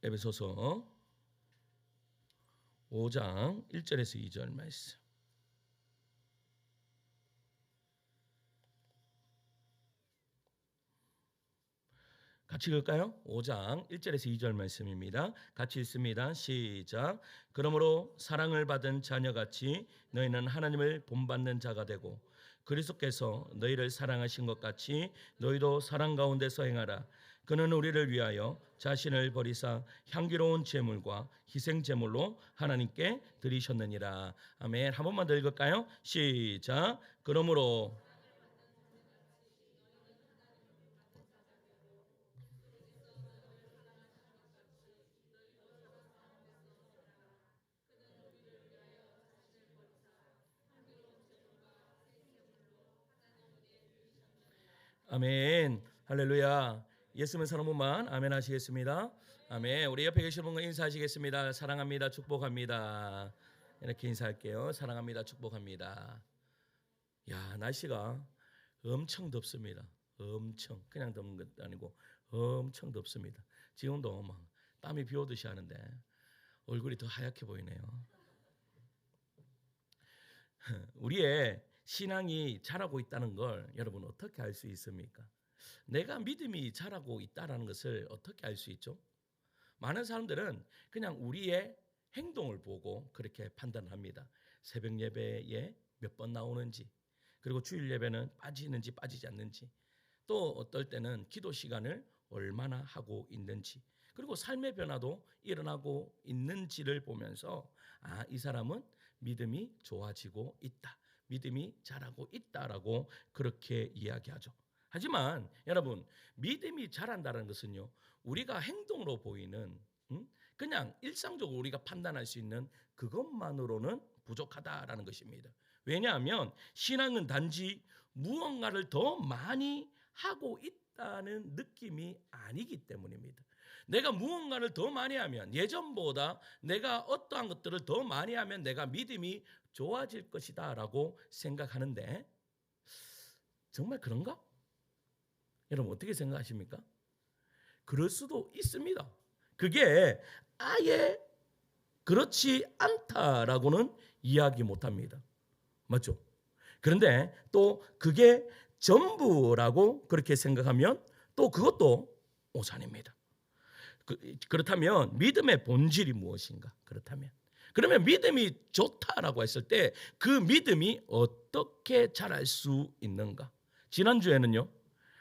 에베소서 5장 1절에서 2절 말씀. 같이 읽을까요? 5장 1절에서 2절 말씀입니다. 같이 읽습니다. 시작. 그러므로 사랑을 받은 자녀같이 너희는 하나님을 본받는 자가 되고 그리스도께서 너희를 사랑하신 것 같이 너희도 사랑 가운데서 행하라. 그는 우리를 위하여 자신을 버리사 향기로운 제물과 희생 제물로 하나님께 드리셨느니라. 아멘. 한 번만 더 읽을까요? 시작. 그러므로 아멘. 할렐루야. 예수님 사람 분만 아멘 하시겠습니다. 아멘. 우리 옆에 계신 분과 인사하시겠습니다. 사랑합니다. 축복합니다. 이렇게 인사할게요. 사랑합니다. 축복합니다. 야, 날씨가 엄청 덥습니다. 엄청 그냥 덥는 것도 아니고 엄청 덥습니다. 지금도 막 땀이 비 오듯이 하는데 얼굴이 더 하얗게 보이네요. 우리의 신앙이 자라고 있다는 걸 여러분 어떻게 알 수 있습니까? 내가 믿음이 자라고 있다는 것을 어떻게 알 수 있죠? 많은 사람들은 그냥 우리의 행동을 보고 그렇게 판단합니다. 새벽 예배에 몇 번 나오는지, 그리고 주일 예배는 빠지는지 빠지지 않는지, 또 어떨 때는 기도 시간을 얼마나 하고 있는지, 그리고 삶의 변화도 일어나고 있는지를 보면서 이 사람은 믿음이 좋아지고 있다, 믿음이 자라고 있다라고 그렇게 이야기하죠. 하지만 여러분, 믿음이 자란다는 것은요, 우리가 행동으로 보이는 그냥 일상적으로 우리가 판단할 수 있는 그것만으로는 부족하다라는 것입니다. 왜냐하면 신앙은 단지 무언가를 더 많이 하고 있다는 느낌이 아니기 때문입니다. 내가 무언가를 더 많이 하면, 예전보다 내가 어떠한 것들을 더 많이 하면 내가 믿음이 좋아질 것이다 라고 생각하는데, 정말 그런가? 여러분 어떻게 생각하십니까? 그럴 수도 있습니다. 그게 아예 그렇지 않다라고는 이야기 못합니다. 맞죠? 그런데 또 그게 전부라고 그렇게 생각하면 또 그것도 오산입니다. 그렇다면 믿음의 본질이 무엇인가? 그러면 믿음이 좋다라고 했을 때 그 믿음이 어떻게 자랄 수 있는가? 지난주에는요,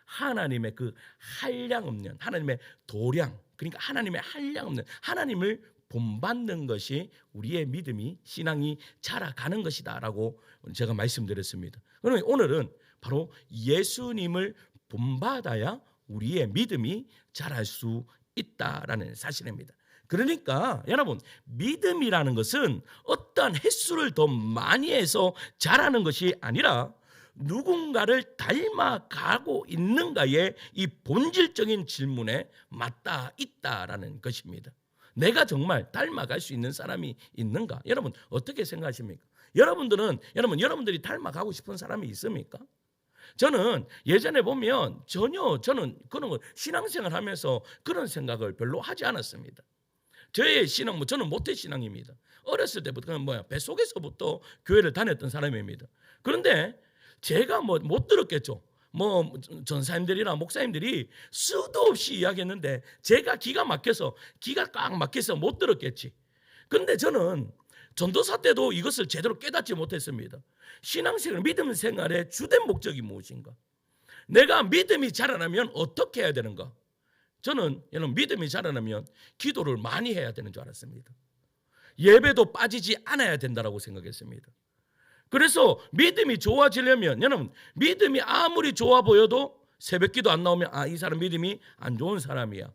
하나님의 그 한량 없는, 하나님의 도량, 그러니까 하나님의 한량 없는 하나님을 본받는 것이 우리의 믿음이, 신앙이 자라가는 것이다 라고 제가 말씀드렸습니다. 그러면 오늘은 바로 예수님을 본받아야 우리의 믿음이 자랄 수 있다라는 사실입니다. 그러니까 여러분, 믿음이라는 것은 어떠한 횟수를 더 많이 해서 자라는 것이 아니라 누군가를 닮아가고 있는가의 이 본질적인 질문에 맞닿아 있다라는 것입니다. 내가 정말 닮아갈 수 있는 사람이 있는가? 여러분 어떻게 생각하십니까? 여러분들이 닮아가고 싶은 사람이 있습니까? 저는 예전에 보면 저는 그런 거 신앙생활 하면서 그런 생각을 별로 하지 않았습니다. 저의 신앙, 저는 모태신앙입니다. 어렸을 때부터 뱃속에서부터 교회를 다녔던 사람입니다. 그런데 제가 못 들었겠죠. 전사님들이나 목사님들이 수도 없이 이야기했는데 제가 기가 꽉 막혀서 못 들었겠지. 그런데 저는 전도사 때도 이것을 제대로 깨닫지 못했습니다. 신앙생활, 믿음 생활의 주된 목적이 무엇인가? 내가 믿음이 자라나면 어떻게 해야 되는가? 저는 여러분 믿음이 자라나면 기도를 많이 해야 되는 줄 알았습니다. 예배도 빠지지 않아야 된다고 생각했습니다. 그래서 믿음이 좋아지려면, 여러분 믿음이 아무리 좋아 보여도 새벽기도 안 나오면 이 사람 믿음이 안 좋은 사람이야.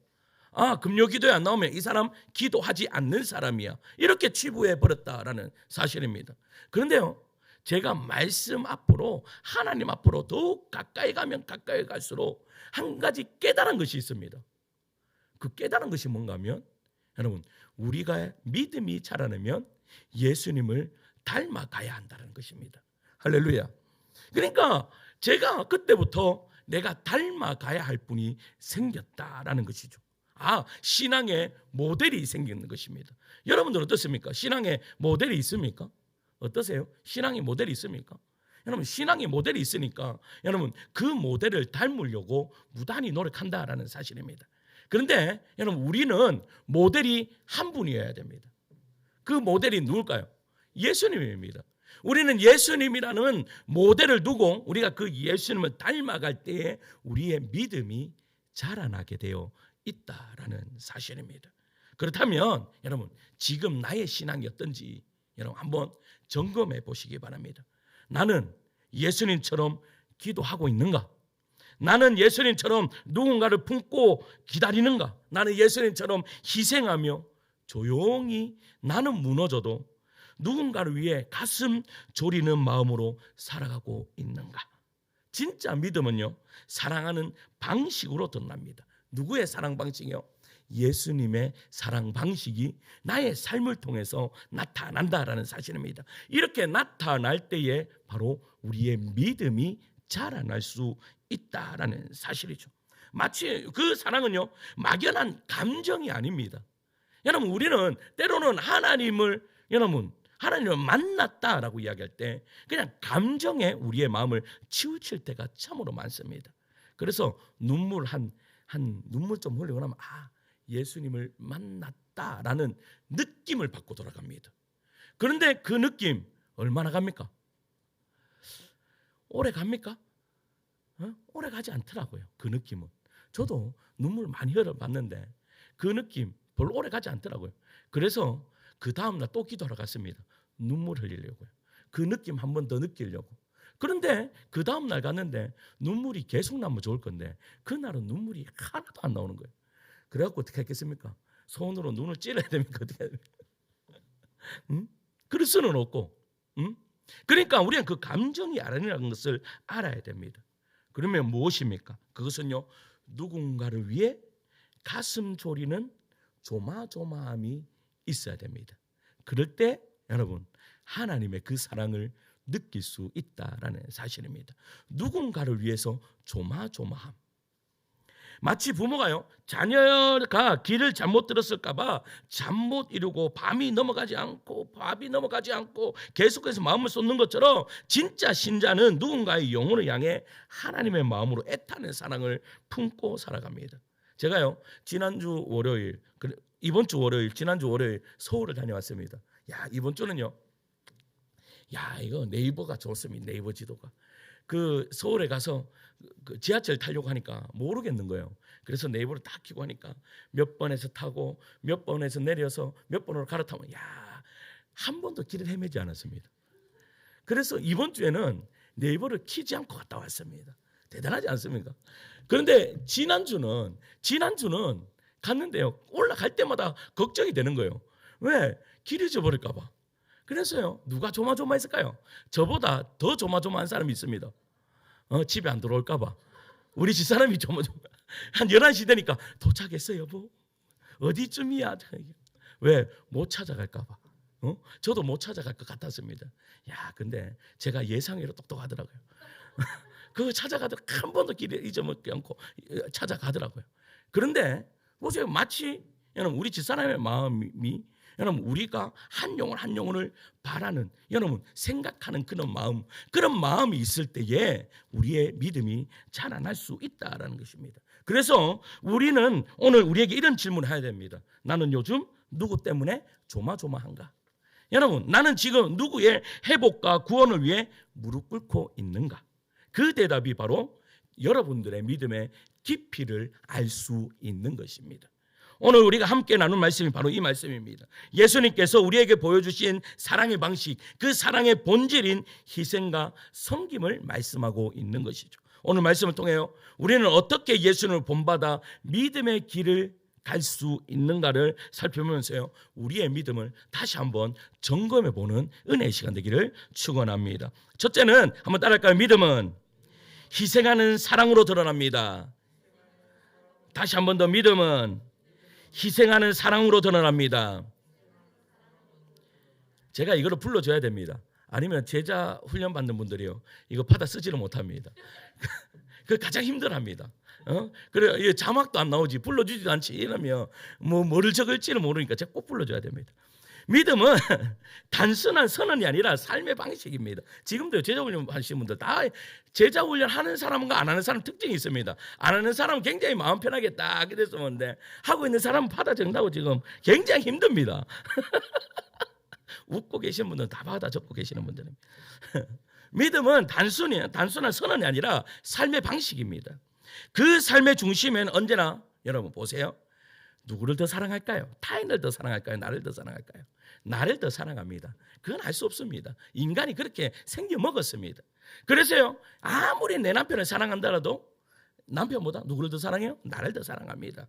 금요기도에 안 나오면 이 사람 기도하지 않는 사람이야. 이렇게 치부해 버렸다라는 사실입니다. 그런데요, 제가 말씀 앞으로, 하나님 앞으로 더욱 가까이 가면 가까이 갈수록 한 가지 깨달은 것이 있습니다. 그 깨달은 것이 뭔가 하면, 여러분 우리가 믿음이 자라나면 예수님을 닮아가야 한다는 것입니다. 할렐루야. 그러니까 제가 그때부터 내가 닮아가야 할 분이 생겼다라는 것이죠. 신앙의 모델이 생기는 것입니다. 여러분들 어떻습니까? 신앙의 모델이 있습니까? 어떠세요? 신앙의 모델이 있습니까? 여러분, 신앙의 모델이 있으니까 여러분 그 모델을 닮으려고 무단히 노력한다라는 사실입니다. 그런데 여러분, 우리는 모델이 한 분이어야 됩니다. 그 모델이 누굴까요? 예수님입니다. 우리는 예수님이라는 모델을 두고 우리가 그 예수님을 닮아갈 때에 우리의 믿음이 자라나게 되어 있다라는 사실입니다. 그렇다면 여러분, 지금 나의 신앙이 어떤지 여러분 한번 점검해 보시기 바랍니다. 나는 예수님처럼 기도하고 있는가? 나는 예수님처럼 누군가를 품고 기다리는가? 나는 예수님처럼 희생하며 조용히 나는 무너져도 누군가를 위해 가슴 졸이는 마음으로 살아가고 있는가? 진짜 믿음은요, 사랑하는 방식으로 드러납니다. 누구의 사랑 방식이요? 예수님의 사랑 방식이 나의 삶을 통해서 나타난다라는 사실입니다. 이렇게 나타날 때에 바로 우리의 믿음이 자라날 수 있다라는 사실이죠. 마치 그 사랑은요, 막연한 감정이 아닙니다. 여러분, 우리는 때로는 하나님을 만났다라고 이야기할 때 그냥 감정에 우리의 마음을 치우칠 때가 참으로 많습니다. 그래서 눈물 눈물 좀 흘리고 나면 예수님을 만났다라는 느낌을 받고 돌아갑니다. 그런데 그 느낌 얼마나 갑니까? 오래 갑니까? 오래 가지 않더라고요. 그 느낌은. 저도 눈물 많이 흘려봤는데 그 느낌 별로 오래 가지 않더라고요. 그래서 그 다음날 또 기도하러 갔습니다. 눈물 흘리려고요. 그 느낌 한 번 더 느끼려고. 그런데 그 다음날 갔는데 눈물이 계속 나면 좋을 건데 그날은 눈물이 하나도 안 나오는 거예요. 그래갖고 어떻게 했겠습니까? 손으로 눈을 찔러야 됩니까? 어떻게 해야 됩니까? 그럴 수는 없고. 그러니까 우리는 그 감정이 아니라는 것을 알아야 됩니다. 그러면 무엇입니까? 그것은요, 누군가를 위해 가슴 졸이는 조마조마함이 있어야 됩니다. 그럴 때 여러분, 하나님의 그 사랑을 느낄 수 있다라는 사실입니다. 누군가를 위해서 조마조마함. 마치 부모가요, 자녀가 길을 잘못 들었을까 봐 잠 못 이루고 밥이 넘어가지 않고 계속해서 마음을 쏟는 것처럼 진짜 신자는 누군가의 영혼을 향해 하나님의 마음으로 애타는 사랑을 품고 살아갑니다. 제가요, 지난주 월요일, 지난주 월요일 서울을 다녀왔습니다. 이번 주는요, 이거 네이버가 좋습니다. 네이버 지도가. 그 서울에 가서 그 지하철 타려고 하니까 모르겠는 거예요. 그래서 네이버를 딱 켜고 하니까 몇 번에서 타고 몇 번에서 내려서 몇 번으로 갈아타면 한 번도 길을 헤매지 않았습니다. 그래서 이번 주에는 네이버를 켜지 않고 갔다 왔습니다. 대단하지 않습니까? 그런데 지난주는 갔는데요, 올라갈 때마다 걱정이 되는 거예요. 왜? 길 잊어버릴까 봐. 그래서요, 누가 조마조마했을까요? 저보다 더 조마조마한 사람이 있습니다. 집에 안 들어올까 봐. 우리 집사람이 조마조마. 한 11시 되니까 도착했어 여보? 어디쯤이야? 왜? 못 찾아갈까 봐. 저도 못 찾아갈 것 같았습니다. 근데 제가 예상외로 똑똑하더라고요. 그거 찾아가도 한 번도 길을 잊어먹지 않고 찾아가더라고요. 그런데 보세요, 마치 여러분, 우리 집사람의 마음이 여러분, 우리가 한 영혼을 바라는, 여러분 생각하는 그런 마음이 있을 때에 우리의 믿음이 자라날 수 있다라는 것입니다. 그래서 우리는 오늘 우리에게 이런 질문을 해야 됩니다. 나는 요즘 누구 때문에 조마조마한가? 여러분, 나는 지금 누구의 회복과 구원을 위해 무릎 꿇고 있는가? 그 대답이 바로 여러분들의 믿음의 깊이를 알 수 있는 것입니다. 오늘 우리가 함께 나눈 말씀이 바로 이 말씀입니다. 예수님께서 우리에게 보여주신 사랑의 방식, 그 사랑의 본질인 희생과 섬김을 말씀하고 있는 것이죠. 오늘 말씀을 통해요, 우리는 어떻게 예수님을 본받아 믿음의 길을 갈 수 있는가를 살펴보면서요, 우리의 믿음을 다시 한번 점검해 보는 은혜의 시간 되기를 축원합니다. 첫째는 한번 따라할까요? 믿음은 희생하는 사랑으로 드러납니다. 다시 한번 더, 믿음은 희생하는 사랑으로 드러납니다. 제가 이거를 불러줘야 됩니다. 아니면 제자 훈련 받는 분들이요, 이거 받아 쓰지를 못합니다. 그 가장 힘들어합니다. 그래 이 자막도 안 나오지 불러주지도 않지 이러면 뭐를 적을지는 모르니까 제가 꼭 불러줘야 됩니다. 믿음은 단순한 선언이 아니라 삶의 방식입니다. 지금도 제자훈련 하시는 분들 다 제자훈련 하는 사람과 안 하는 사람 특징이 있습니다. 안 하는 사람은 굉장히 마음 편하게 딱 하게 됐었는데 하고 있는 사람은 받아 적는다고 지금 굉장히 힘듭니다. 웃고 계시는 분들은 다 받아 적고 계시는 분들은 믿음은 단순한 선언이 아니라 삶의 방식입니다. 그 삶의 중심에는 언제나 여러분 보세요. 누구를 더 사랑할까요? 타인을 더 사랑할까요? 나를 더 사랑할까요? 나를 더 사랑합니다. 그건 알 수 없습니다. 인간이 그렇게 생겨 먹었습니다. 그래서요, 아무리 내 남편을 사랑한다라도 남편보다 누구를 더 사랑해요? 나를 더 사랑합니다.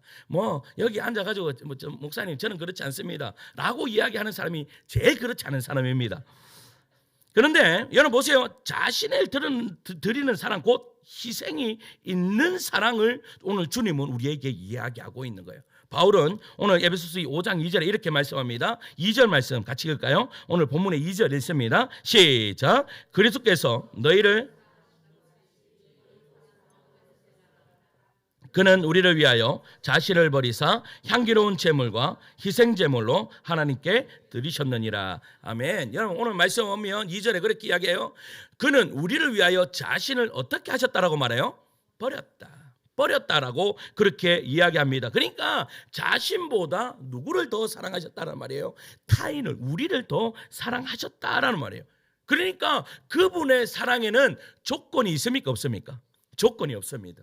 여기 앉아가지고 목사님 저는 그렇지 않습니다 라고 이야기하는 사람이 제일 그렇지 않은 사람입니다. 그런데 여러분 보세요. 자신을 드리는 사랑 곧 희생이 있는 사랑을 오늘 주님은 우리에게 이야기하고 있는 거예요. 바울은 오늘 에베소서 5장 2절에 이렇게 말씀합니다. 2절 말씀 같이 읽을까요? 오늘 본문의 2절 읽습니다. 시작. 그리스도께서 너희를 그는 우리를 위하여 자신을 버리사 향기로운 제물과 희생 제물로 하나님께 드리셨느니라. 아멘. 여러분 오늘 말씀 보면 2절에 그렇게 이야기해요. 그는 우리를 위하여 자신을 어떻게 하셨다라고 말해요? 버렸다라고 그렇게 이야기합니다. 그러니까 자신보다 누구를 더 사랑하셨다는 말이에요? 타인을, 우리를 더 사랑하셨다라는 말이에요. 그러니까 그분의 사랑에는 조건이 있습니까? 없습니까? 조건이 없습니다.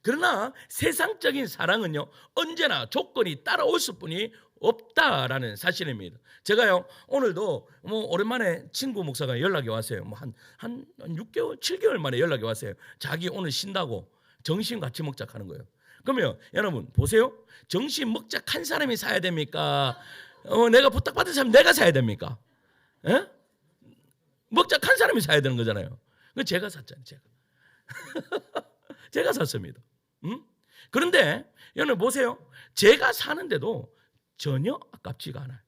그러나 세상적인 사랑은요 언제나 조건이 따라올 수뿐이 없다라는 사실입니다. 제가요 오늘도 오랜만에 친구 목사가 연락이 왔어요. 한 6개월, 7개월 만에 연락이 왔어요. 자기 오늘 쉰다고 정신 같이 먹자 하는 거예요. 그러면 여러분 보세요. 정신 먹자 한 사람이 사야 됩니까? 내가 부탁받은 사람 내가 사야 됩니까? 에? 먹자 한 사람이 사야 되는 거잖아요. 제가 샀잖아요. 제가 샀습니다. 그런데 여러분 보세요. 제가 사는데도 전혀 아깝지가 않아요.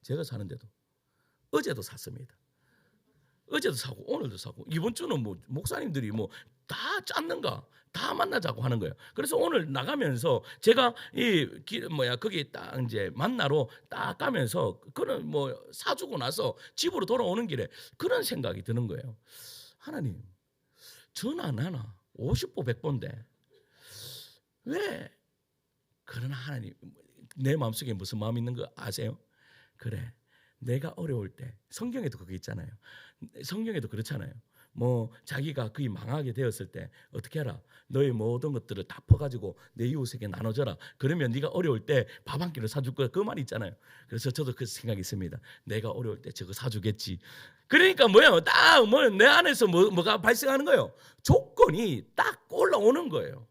제가 사는데도 어제도 샀습니다. 어제도 사고 오늘도 사고 이번 주는 목사님들이 다 짰는가 다 만나자고 하는 거예요. 그래서 오늘 나가면서 제가 거기 딱 이제 만나러 딱 가면서 그런 사주고 나서 집으로 돌아오는 길에 그런 생각이 드는 거예요. 하나님 전화 안 하나 50보 100보인데 왜? 그러나 하나님 내 마음속에 무슨 마음이 있는 거 아세요? 그래 내가 어려울 때 성경에도 그게 있잖아요. 성경에도 그렇잖아요. 자기가 거의 망하게 되었을 때 어떻게 하라? 너의 모든 것들을 다 퍼가지고 내 이웃에게 나눠줘라. 그러면 네가 어려울 때 밥 한 끼를 사줄 거야. 그 말이 있잖아요. 그래서 저도 그 생각이 있습니다. 내가 어려울 때 저거 사주겠지. 그러니까 내 안에서 뭐가 발생하는 거예요? 조건이 딱 올라오는 거예요.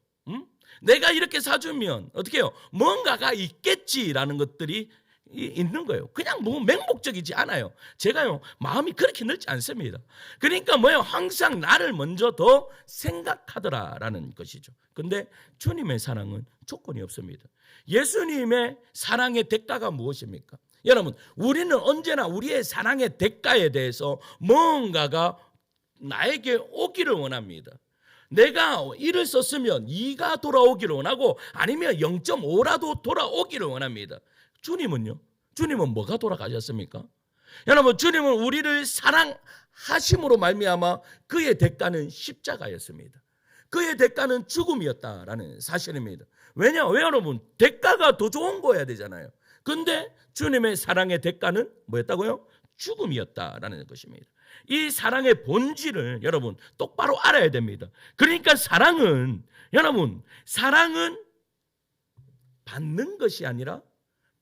내가 이렇게 사주면 어떻게 해요? 뭔가가 있겠지라는 것들이 있는 거예요. 그냥 맹목적이지 않아요. 제가요 마음이 그렇게 넓지 않습니다. 그러니까 항상 나를 먼저 더 생각하더라라는 것이죠. 근데 주님의 사랑은 조건이 없습니다. 예수님의 사랑의 대가가 무엇입니까? 여러분 우리는 언제나 우리의 사랑의 대가에 대해서 뭔가가 나에게 오기를 원합니다. 내가 1을 썼으면 2가 돌아오기를 원하고 아니면 0.5라도 돌아오기를 원합니다. 주님은요? 주님은 뭐가 돌아가셨습니까? 여러분 주님은 우리를 사랑하심으로 말미암아 그의 대가는 십자가였습니다. 그의 대가는 죽음이었다라는 사실입니다. 왜 여러분 대가가 더 좋은 거여야 되잖아요. 근데 주님의 사랑의 대가는 뭐였다고요? 죽음이었다라는 것입니다. 이 사랑의 본질을 여러분 똑바로 알아야 됩니다. 그러니까 사랑은 받는 것이 아니라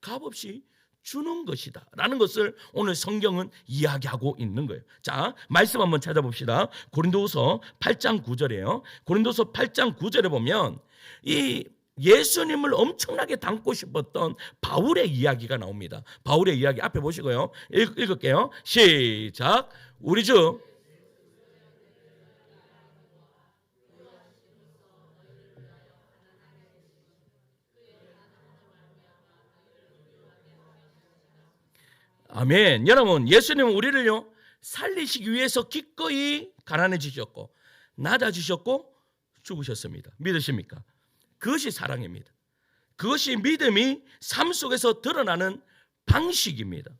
값없이 주는 것이다 라는 것을 오늘 성경은 이야기하고 있는 거예요. 자, 말씀 한번 찾아봅시다. 고린도후서 8장 9절이에요. 고린도후서 8장 9절에 보면 이 예수님을 엄청나게 닮고 싶었던 바울의 이야기가 나옵니다. 바울의 이야기 앞에 보시고요. 읽을게요. 시작. 우리 주 아멘. 여러분 예수님은 우리를요 살리시기 위해서 기꺼이 가난해지셨고 낮아지셨고 죽으셨습니다. 믿으십니까? 그것이 사랑입니다. 그것이 믿음이 삶 속에서 드러나는 방식입니다.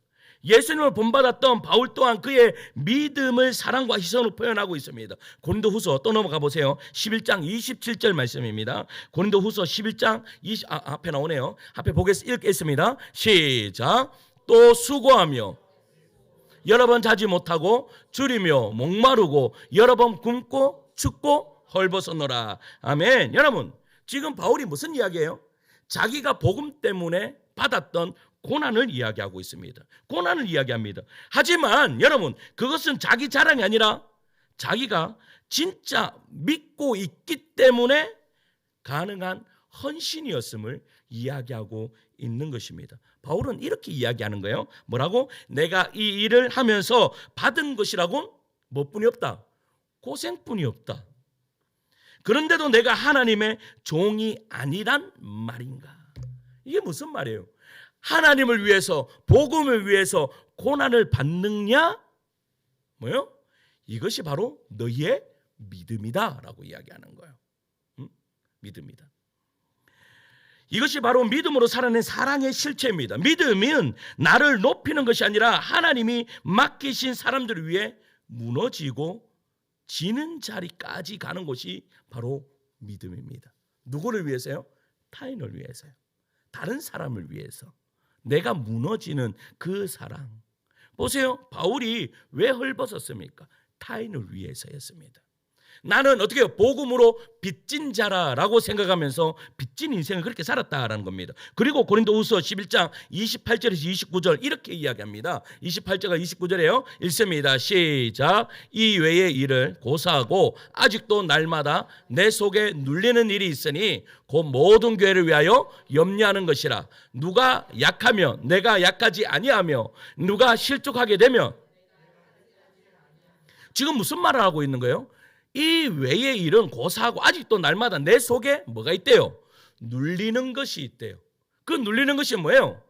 예수님을 본받았던 바울 또한 그의 믿음을 사랑과 희생으로 표현하고 있습니다. 고린도후서 또 넘어가 보세요. 11장 27절 말씀입니다. 고린도후서 11장 20 앞에 나오네요. 앞에 읽겠습니다. 시작. 또 수고하며 여러 번 자지 못하고 줄이며 목마르고 여러 번 굶고 춥고 헐벗었노라. 아멘. 여러분, 지금 바울이 무슨 이야기예요? 자기가 복음 때문에 받았던 고난을 이야기하고 있습니다. 고난을 이야기합니다. 하지만 여러분, 그것은 자기 자랑이 아니라 자기가 진짜 믿고 있기 때문에 가능한 헌신이었음을 이야기하고 있는 것입니다. 바울은 이렇게 이야기하는 거예요. 뭐라고? 내가 이 일을 하면서 받은 것이라곤 뭐뿐이 없다? 고생뿐이 없다. 그런데도 내가 하나님의 종이 아니란 말인가? 이게 무슨 말이에요? 하나님을 위해서, 복음을 위해서 고난을 받느냐? 뭐요? 이것이 바로 너희의 믿음이다 라고 이야기하는 거예요. 믿음이다. 이것이 바로 믿음으로 살아낸 사랑의 실체입니다. 믿음은 나를 높이는 것이 아니라 하나님이 맡기신 사람들을 위해 무너지고 지는 자리까지 가는 것이 바로 믿음입니다. 누구를 위해서요? 타인을 위해서요. 다른 사람을 위해서. 내가 무너지는 그 사랑. 보세요. 바울이 왜 헐벗었습니까? 타인을 위해서였습니다. 나는 어떻게 해요? 복음으로 빚진 자라라고 생각하면서 빚진 인생을 그렇게 살았다라는 겁니다. 그리고 고린도후서 11장 28절에서 29절 이렇게 이야기합니다. 28절과 29절에요. 읽습니다. 시작. 이 외의 일을 고사하고 아직도 날마다 내 속에 눌리는 일이 있으니 곧 모든 교회를 위하여 염려하는 것이라. 누가 약하면 내가 약하지 아니하며 누가 실족하게 되면. 지금 무슨 말을 하고 있는 거예요? 이 외의 일은 고사하고 아직도 날마다 내 속에 뭐가 있대요? 눌리는 것이 있대요. 그 눌리는 것이 뭐예요?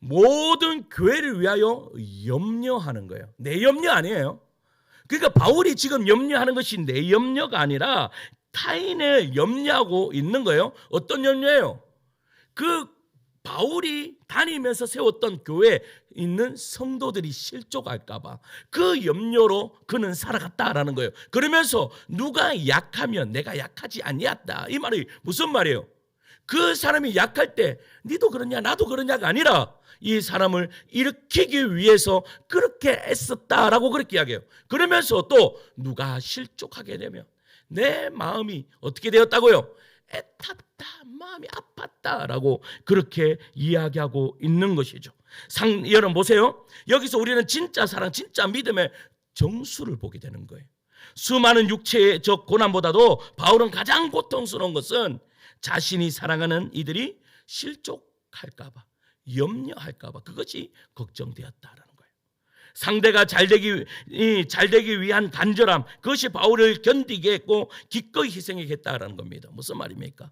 모든 교회를 위하여 염려하는 거예요. 내 염려 아니에요. 그러니까 바울이 지금 염려하는 것이 내 염려가 아니라 타인을 염려하고 있는 거예요. 어떤 염려예요? 그 바울이 다니면서 세웠던 교회에 있는 성도들이 실족할까 봐 그 염려로 그는 살아갔다라는 거예요. 그러면서 누가 약하면 내가 약하지 아니었다. 이 말이 무슨 말이에요? 그 사람이 약할 때 니도 그러냐 나도 그러냐가 아니라 이 사람을 일으키기 위해서 그렇게 애썼다라고 그렇게 이야기해요. 그러면서 또 누가 실족하게 되면 내 마음이 어떻게 되었다고요? 애탔다, 마음이 아팠다라고 그렇게 이야기하고 있는 것이죠. 여러분 보세요. 여기서 우리는 진짜 사랑, 진짜 믿음의 정수를 보게 되는 거예요. 수많은 육체적 고난보다도 바울은 가장 고통스러운 것은 자신이 사랑하는 이들이 실족할까 봐, 염려할까 봐 그것이 걱정되었다라는 거예요. 상대가 잘되기 위한 간절함, 그것이 바울을 견디게 했고 기꺼이 희생하겠다라는 겁니다. 무슨 말입니까?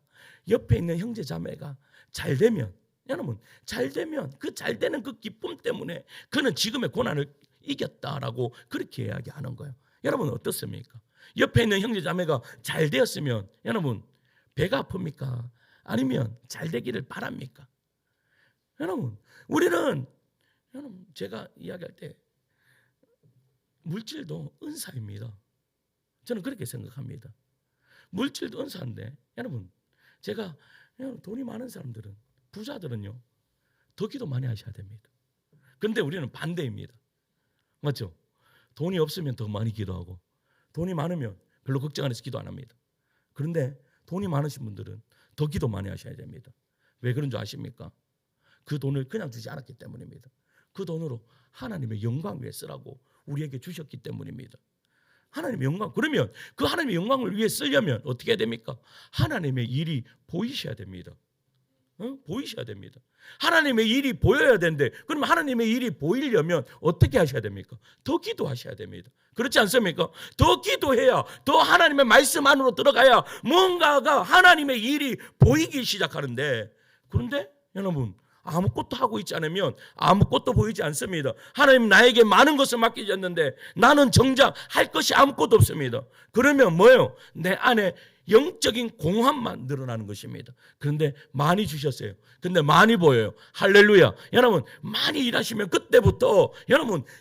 옆에 있는 형제 자매가 잘되면, 여러분 잘되면 그 잘되는 그 기쁨 때문에 그는 지금의 고난을 이겼다라고 그렇게 이야기하는 거예요. 여러분 어떻습니까? 옆에 있는 형제 자매가 잘되었으면 여러분 배가 아픕니까? 아니면 잘되기를 바랍니까? 여러분 우리는, 여러분 제가 이야기할 때 물질도 은사입니다. 저는 그렇게 생각합니다. 물질도 은사인데 여러분 제가 돈이 많은 사람들은, 부자들은요 더 기도 많이 하셔야 됩니다. 그런데 우리는 반대입니다. 맞죠? 돈이 없으면 더 많이 기도하고 돈이 많으면 별로 걱정 안 해서 기도 안 합니다. 그런데 돈이 많으신 분들은 더 기도 많이 하셔야 됩니다. 왜 그런 줄 아십니까? 그 돈을 그냥 주지 않았기 때문입니다. 그 돈으로 하나님의 영광 위해 쓰라고 우리에게 주셨기 때문입니다. 하나님의 영광, 그러면 그 하나님의 영광을 위해 쓰려면 어떻게 해야 됩니까? 하나님의 일이 보이셔야 됩니다. 보이셔야 됩니다. 하나님의 일이 보여야 되는데, 그러면 하나님의 일이 보이려면 어떻게 하셔야 됩니까? 더 기도하셔야 됩니다. 그렇지 않습니까? 더 기도해야, 더 하나님의 말씀 안으로 들어가야 뭔가가 하나님의 일이 보이기 시작하는데, 그런데 여러분 아무것도 하고 있지 않으면 아무것도 보이지 않습니다. 하나님 나에게 많은 것을 맡기셨는데 나는 정작 할 것이 아무것도 없습니다. 그러면 뭐예요? 내 안에 영적인 공합만 늘어나는 것입니다. 그런데 많이 주셨어요. 근데 많이 보여요. 할렐루야. 여러분 많이 일하시면 그때부터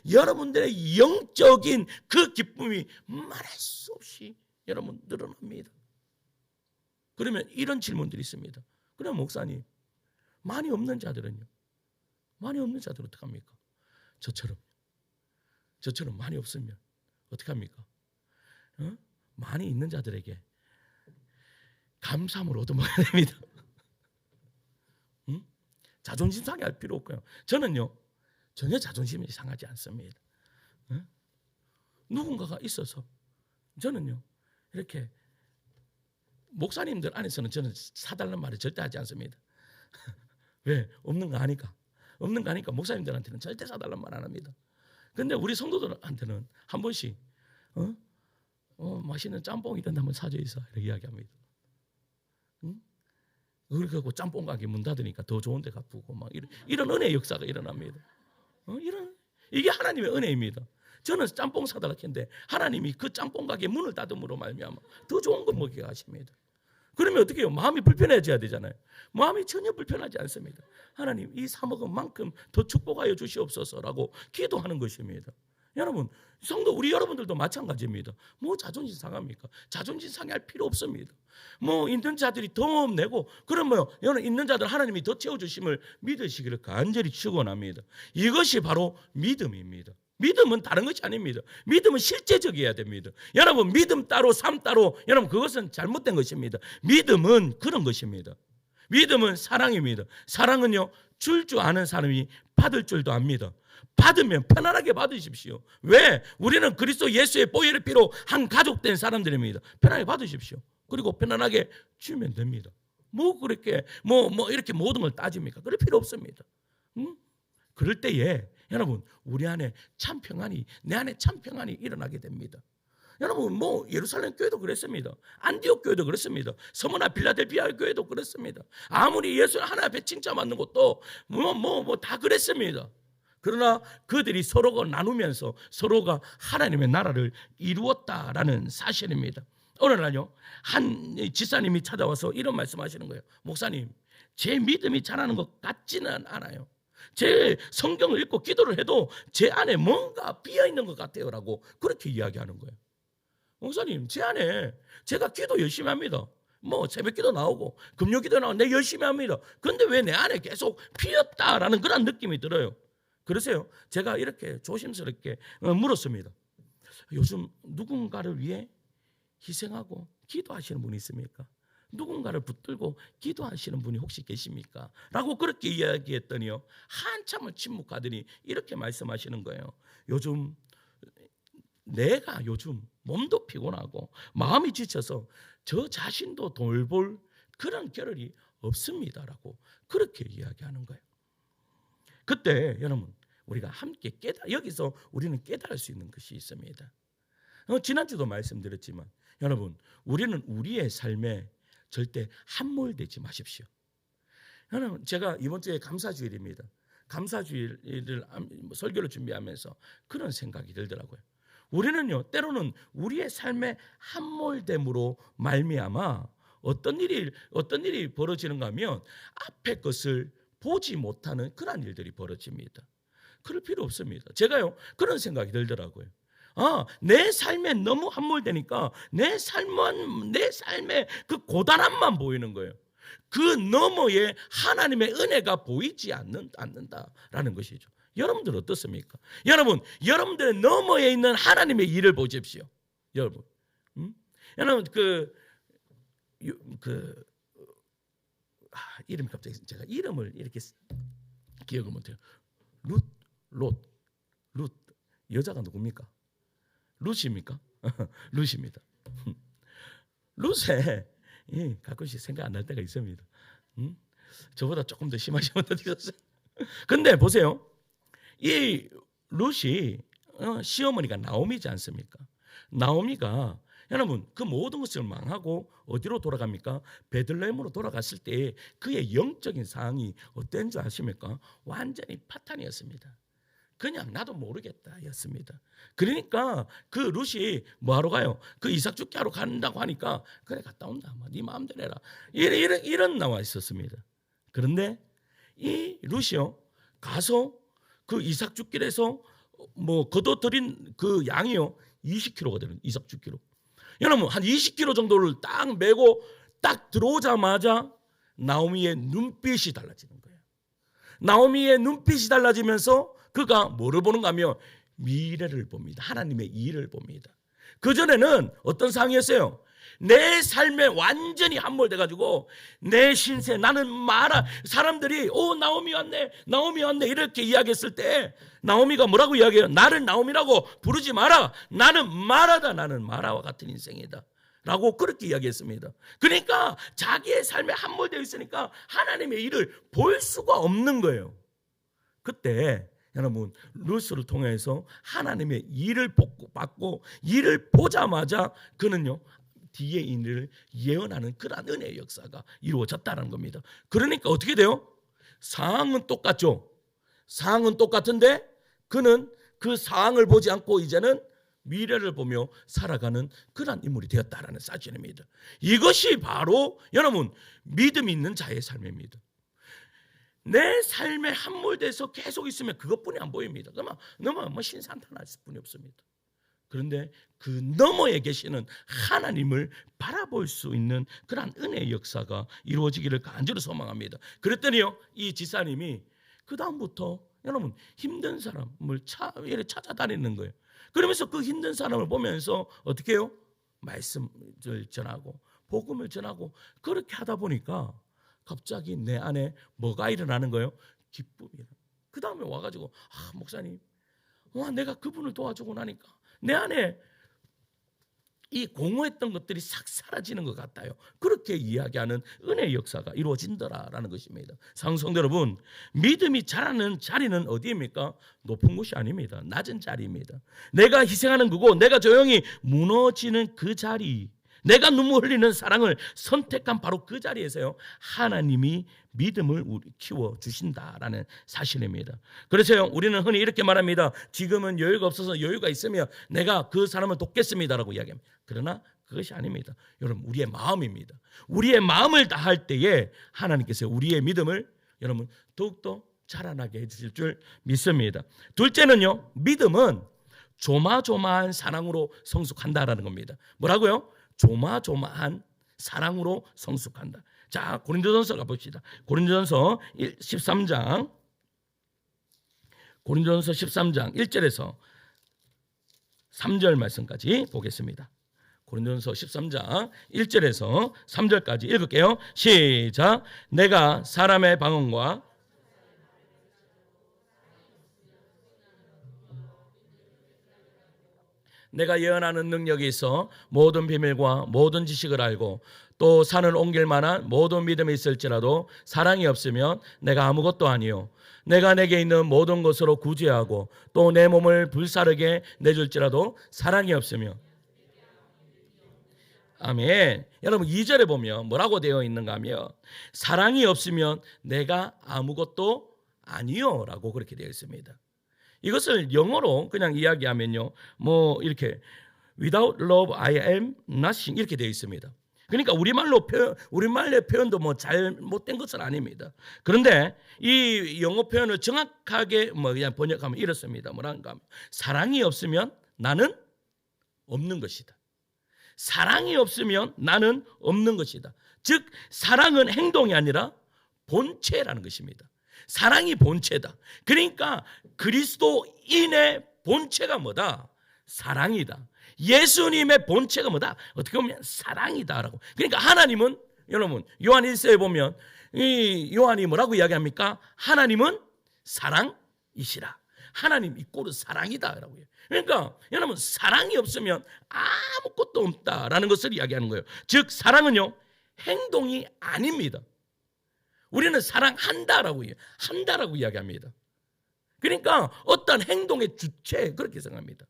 여러분들의 영적인 그 기쁨이 말할 수 없이 여러분 늘어납니다. 그러면 이런 질문들이 있습니다. 그럼 목사님, 많이 없는 자들은요? 많이 없는 자들은 어떡합니까? 저처럼 많이 없으면 어떡합니까? 많이 있는 자들에게 감사함을 얻어먹어야 됩니다. 자존심 상할 필요 없고요. 저는요 전혀 자존심이 상하지 않습니다. 누군가가 있어서 저는요 이렇게 목사님들 안에서는 저는 사달라는 말을 절대 하지 않습니다. 왜? 없는 거 아니까. 없는 거 아니까 목사님들한테는 절대 사달라는 말 안 합니다. 근데 우리 성도들한테는 한 번씩 맛있는 짬뽕이든 한번 사줘 있어 이렇게 이야기합니다. 그렇게 하고 짬뽕 가게 문 닫으니까 더 좋은 데 갚고 막 이런 은혜의 역사가 일어납니다. 이게 하나님의 은혜입니다. 저는 짬뽕 사달라 했는데 하나님이 그 짬뽕 가게 문을 닫음으로 말미암아 더 좋은 걸 먹게 하십니다. 그러면 어떻게 해요? 마음이 불편해져야 되잖아요. 마음이 전혀 불편하지 않습니다. 하나님 이 사 먹은 만큼 더 축복하여 주시옵소서라고 기도하는 것입니다. 여러분 성도 우리 여러분들도 마찬가지입니다. 뭐 자존심 상합니까? 자존심 상할 필요 없습니다. 뭐 있는 자들이 더 내고 그러면 여러분 있는 자들 하나님이 더 채워주심을 믿으시기를 간절히 축원합니다. 이것이 바로 믿음입니다. 믿음은 다른 것이 아닙니다. 믿음은 실제적이어야 됩니다. 여러분 믿음 따로 삶 따로 여러분 그것은 잘못된 것입니다. 믿음은 그런 것입니다. 믿음은 사랑입니다. 사랑은요 줄 줄 아는 사람이 받을 줄도 압니다. 받으면 편안하게 받으십시오. 왜? 우리는 그리스도 예수의 보혈의 피로 한 가족된 사람들입니다. 편하게 받으십시오. 그리고 편안하게 주면 됩니다. 뭐 그렇게 뭐 이렇게 모든 걸 따집니까? 그럴 필요 없습니다. 그럴 때에 여러분 우리 안에 참 평안이 내 안에 참 평안이 일어나게 됩니다. 여러분 뭐 예루살렘 교회도 그랬습니다. 안디옥 교회도 그랬습니다. 서머나 빌라델피아 교회도 그랬습니다. 아무리 예수 하나 앞에 칭찬받는 것도 뭐 다 그랬습니다. 그러나 그들이 서로가 나누면서 서로가 하나님의 나라를 이루었다라는 사실입니다. 어느 날요 한 지사님이 찾아와서 이런 말씀하시는 거예요. 목사님 제 믿음이 자라는 것 같지는 않아요. 제 성경을 읽고 기도를 해도 제 안에 뭔가 비어있는 것 같아요 라고 그렇게 이야기하는 거예요. 목사님 제 안에 제가 기도 열심히 합니다. 뭐 새벽기도 나오고 금요기도 나오고 내 열심히 합니다. 그런데 왜 내 안에 계속 비었다라는 그런 느낌이 들어요. 그래서요 제가 이렇게 조심스럽게 물었습니다. 요즘 누군가를 위해 희생하고 기도하시는 분이 있습니까? 누군가를 붙들고 기도하시는 분이 혹시 계십니까? 라고 그렇게 이야기했더니요 한참을 침묵하더니 이렇게 말씀하시는 거예요. 내가 요즘 몸도 피곤하고 마음이 지쳐서 저 자신도 돌볼 그런 겨를이 없습니다라고 그렇게 이야기하는 거예요. 그때 여러분 우리가 함께 여기서 우리는 깨달을 수 있는 것이 있습니다. 지난주도 말씀드렸지만 여러분 우리는 우리의 삶에 절대 함몰되지 마십시오. 여러분 제가 이번 주에 감사주일입니다. 감사주일을 설교를 준비하면서 그런 생각이 들더라고요. 우리는요 때로는 우리의 삶의 함몰됨으로 말미암아 어떤 일이 벌어지는가 하면 앞의 것을 보지 못하는 그런 일들이 벌어집니다. 그럴 필요 없습니다. 제가요 그런 생각이 들더라고요. 내 삶에 너무 함몰되니까 내 삶의 그 고단함만 보이는 거예요. 그 너머에 하나님의 은혜가 보이지 않는다라는 것이죠. 여러분들 어떻습니까? 여러분들의 너머에 있는 하나님의 일을 보십시오. 여러분, 여러분 이름이 갑자기 제가 이름을 이렇게 기억을 못해요. 룻 여자가 누굽니까? 룻입니까? 룻입니다. 룻에 가끔씩 생각 안 날 때가 있습니다. 저보다 조금 더 심하신 분들도 있었어요. 근데 보세요. 이 룻이 시어머니가 나오미지 않습니까? 나오미가 여러분 그 모든 것을 망하고 어디로 돌아갑니까? 베들레헴으로 돌아갔을 때 그의 영적인 상황이 어땠는 줄 아십니까? 완전히 파탄이었습니다. 그냥 나도 모르겠다 였습니다. 그러니까 그 룻이 뭐하러 가요? 그 이삭 죽게 하러 간다고 하니까 그래 갔다 온다. 네 마음대로 해라. 이런 나와 있었습니다. 그런데 이 룻이요 가서 그 이삭 죽길에서 뭐 거둬들인 그 양이요 20kg가 되는 이삭 죽기로. 여러분 한 20kg 정도를 딱 메고 딱 들어오자마자 나오미의 눈빛이 달라지는 거예요. 나오미의 눈빛이 달라지면서 그가 뭐를 보는가 하면 미래를 봅니다. 하나님의 일을 봅니다. 그전에는 어떤 상황이었어요? 내 삶에 완전히 함몰돼가지고 내 신세 나는 마라. 사람들이 나오미 왔네 나오미 왔네 이렇게 이야기했을 때 나오미가 뭐라고 이야기해요? 나를 나오미라고 부르지 마라. 나는 마라다. 나는 마라와 같은 인생이다 라고 그렇게 이야기했습니다. 그러니까 자기의 삶에 함몰되어 있으니까 하나님의 일을 볼 수가 없는 거예요. 그때 여러분 룻을 통해서 하나님의 일을 받고 일을 보자마자 그는요 뒤에 일을 예언하는 그러한 은혜의 역사가 이루어졌다는 겁니다. 그러니까 어떻게 돼요? 상황은 똑같죠. 상황은 똑같은데 그는 그 상황을 보지 않고 이제는 미래를 보며 살아가는 그러한 인물이 되었다라는 사실입니다. 이것이 바로 여러분 믿음이 있는 자의 삶입니다. 내 삶에 함몰돼서 계속 있으면 그것뿐이 안 보입니다. 너무 신산탄할 뿐이 없습니다. 그런데 그 너머에 계시는 하나님을 바라볼 수 있는 그러한 은혜의 역사가 이루어지기를 간절히 소망합니다. 그랬더니요 이 지사님이 그 다음부터 여러분 힘든 사람을 찾아다니는 거예요. 그러면서 그 힘든 사람을 보면서 어떻게 해요? 말씀을 전하고 복음을 전하고 그렇게 하다 보니까 갑자기 내 안에 뭐가 일어나는 거예요? 기쁨이라. 그 다음에 와가지고 목사님 내가 그분을 도와주고 나니까 내 안에 이 공허했던 것들이 싹 사라지는 것 같아요. 그렇게 이야기하는 은혜의 역사가 이루어진다라는 것입니다. 사랑성도 여러분, 믿음이 자라는 자리는 어디입니까? 높은 곳이 아닙니다. 낮은 자리입니다. 내가 희생하는 거고 내가 조용히 무너지는 그 자리, 내가 눈물 흘리는 사랑을 선택한 바로 그 자리에서요 하나님이 믿음을 키워주신다라는 사실입니다. 그래서요 우리는 흔히 이렇게 말합니다. 지금은 여유가 없어서 여유가 있으면 내가 그 사람을 돕겠습니다라고 이야기합니다. 그러나 그것이 아닙니다. 여러분 우리의 마음입니다. 우리의 마음을 다할 때에 하나님께서 우리의 믿음을 여러분 더욱더 자라나게 해주실 줄 믿습니다. 둘째는요 믿음은 조마조마한 사랑으로 성숙한다라는 겁니다. 뭐라고요? 조마조마한 사랑으로 성숙한다. 자, 고린도전서 가봅시다. 고린도전서 13장 1절에서 3절 말씀까지 보겠습니다. 고린도전서 13장 1절에서 3절까지 읽을게요. 시작. 내가 사람의 방언과 내가 예언하는 능력이 있어 모든 비밀과 모든 지식을 알고 또 산을 옮길 만한 모든 믿음이 있을지라도 사랑이 없으면 내가 아무것도 아니요 내가 내게 있는 모든 것으로 구제하고 또 내 몸을 불사르게 내줄지라도 사랑이 없으면 아멘. 여러분 2절에 보면 뭐라고 되어 있는가 하면 사랑이 없으면 내가 아무것도 아니요 라고 그렇게 되어 있습니다. 이것을 영어로 그냥 이야기하면요 뭐 이렇게 without love I am nothing 이렇게 되어 있습니다. 그러니까 우리말의 표현도 뭐 잘못된 것은 아닙니다. 그런데 이 영어 표현을 정확하게 그냥 번역하면 이렇습니다. 뭐란가 하면 사랑이 없으면 나는 없는 것이다. 사랑이 없으면 나는 없는 것이다. 즉 사랑은 행동이 아니라 본체라는 것입니다. 사랑이 본체다. 그러니까 그리스도인의 본체가 뭐다? 사랑이다. 예수님의 본체가 뭐다? 어떻게 보면 사랑이다라고. 그러니까 하나님은 여러분 요한 1서에 보면 이 요한이 뭐라고 이야기합니까? 하나님은 사랑이시라. 하나님 이꼬르 사랑이다라고 해요. 그러니까 여러분 사랑이 없으면 아무것도 없다라는 것을 이야기하는 거예요. 즉 사랑은요 행동이 아닙니다. 우리는 사랑한다라고 해요. 한다라고 이야기합니다. 그러니까 어떤 행동의 주체 그렇게 생각합니다.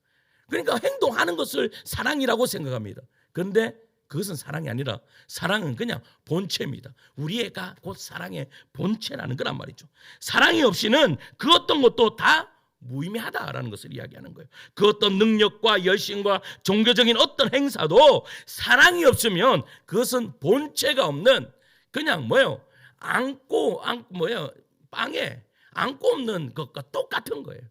그러니까 행동하는 것을 사랑이라고 생각합니다. 그런데 그것은 사랑이 아니라 사랑은 그냥 본체입니다. 우리가 곧 사랑의 본체라는 거란 말이죠. 사랑이 없이는 그 어떤 것도 다 무의미하다라는 것을 이야기하는 거예요. 그 어떤 능력과 열심과 종교적인 어떤 행사도 사랑이 없으면 그것은 본체가 없는 그냥 빵에 안고 없는 것과 똑같은 거예요.